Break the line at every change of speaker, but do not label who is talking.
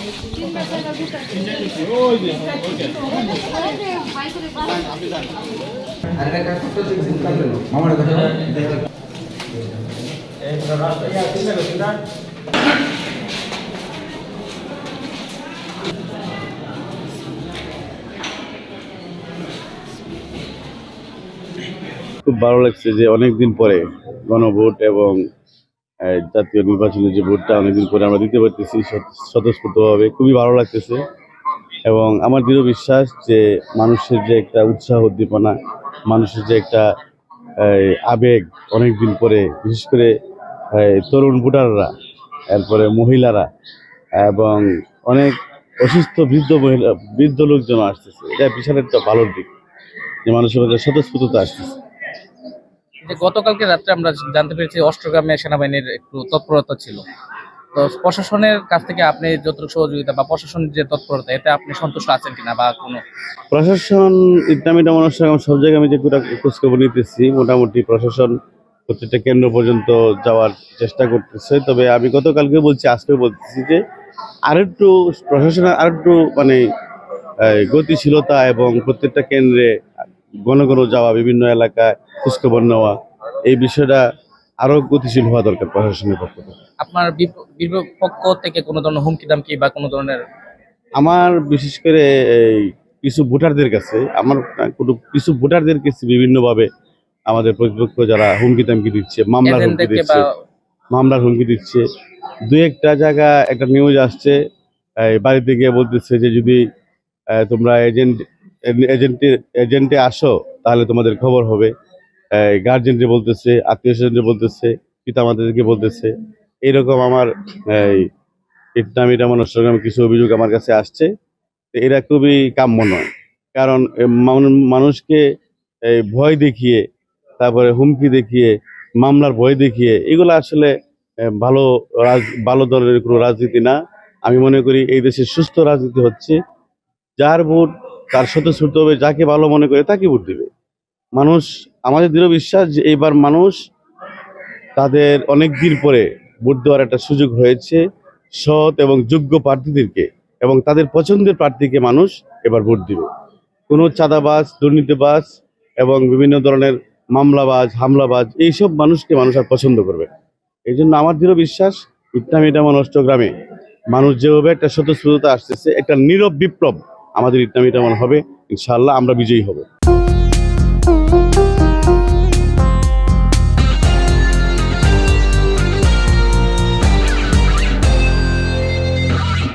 খুব ভালো লাগছে যে অনেকদিন পরে গণভোট এবং জাতীয় নির্বাচনের যে ভোটটা অনেকদিন পরে আমরা দিতে পারতেছি স্বতঃস্ফূর্তভাবে, খুবই ভালো লাগতেছে। এবং আমার দৃঢ় বিশ্বাস যে মানুষের যে একটা উৎসাহ উদ্দীপনা, মানুষের যে একটা আবেগ, অনেকদিন পরে বিশেষ করে তরুণ ভোটাররা, এরপরে মহিলারা এবং অনেক অসুস্থ বৃদ্ধ লোকজন আসতেছে। এটা বিশাল একটা ভালো দিক যে মানুষের মধ্যে স্বতঃস্ফূর্ততা আসতেছে।
যে গতকালকে রাত্রে আমরা জানতে পেরেছি অষ্টগ্রামে সেনাবাহিনীর একটু তৎপরতা ছিল। তো প্রশাসনের কাছ থেকে আপনি যতটুকু সহযোগিতা বা প্রশাসনের যে তৎপরতা, এতে আপনি সন্তুষ্ট আছেন কিনা বা কোনো?
প্রশাসন ইসলামিটা মানুষের সব জায়গায় আমি যে খোঁজখবর নিতেছি, মোটামুটি প্রশাসন প্রত্যেকটা কেন্দ্র পর্যন্ত যাওয়ার চেষ্টা করতেছে। তবে আমি গতকালকে বলছি, আজকেও বলতেছি যে আরেকটু প্রশাসনের আরেকটু মানে গতিশীলতা এবং প্রত্যেকটা কেন্দ্রে ঘন ঘন যাওয়া, বিভিন্ন এলাকায় খোঁজখবর নেওয়া, এই বিষয়টা আরো গতিশীল হওয়া দরকার প্রশাসনের পক্ষ থেকে।
আপনার বিপক্ষ থেকে কোনো ধরনের হুমকি দামকি বা কোনো ধরনের?
আমার বিশেষ করে এই কিছু ভোটারদের কাছে, কিছু ভোটারদের কাছে বিভিন্নভাবে আমাদের প্রতিপক্ষ যারা হুমকি দামকি দিচ্ছে, মামলার হুমকি দিচ্ছে। দুই একটা জায়গা একটা নিউজ আসছে, বাড়িতে গিয়ে বলতেছে যে যদি তোমরা এজেন্টে আসো তাহলে তোমাদের খবর হবে। গার্জেনকে বলতেছে, আত্মীয় স্বজনকে বলতেছে, পিতামাতাদেরকে বলতেছে। এইরকম আমার ইসলামিটা মনস্ট্রগ্রামে কিছু অভিযোগ আমার কাছে আসছে। এরা খুবই কাম্য নয়। কারণ মানুষকে ভয় দেখিয়ে, তারপরে হুমকি দেখিয়ে, মামলার ভয় দেখিয়ে, এগুলো আসলে ভালো ভালো ধরনের কোনো রাজনীতি না। আমি মনে করি এই দেশে সুস্থ রাজনীতি হচ্ছে যার ভোট তার স্বতঃস্ফূর্ত হবে, যাকে ভালো মনে করে তাকে ভোট দিবে মানুষ। আমাদের দৃঢ় বিশ্বাস যে এইবার মানুষ তাদের অনেক দিন পরে ভোট দেওয়ার একটা সুযোগ হয়েছে। সৎ এবং যোগ্য প্রার্থীদেরকে এবং তাদের পছন্দের প্রার্থীকে মানুষ এবার ভোট দিবে। কোনো চাঁদাবাজ, দুর্নীতিবাজ এবং বিভিন্ন ধরনের মামলাবাজ, হামলাবাজ, এইসব মানুষকে মানুষ আর পছন্দ করবে। এই জন্য আমার দৃঢ় বিশ্বাস ইটনামিটামন অষ্টগ্রামে মানুষ যেভাবে একটা স্বতঃস্ফূর্ততা আসতেছে, একটা নীরব বিপ্লব আমাদের ইটনামিটামন হবে। ইনশাআল্লাহ আমরা বিজয়ী হব।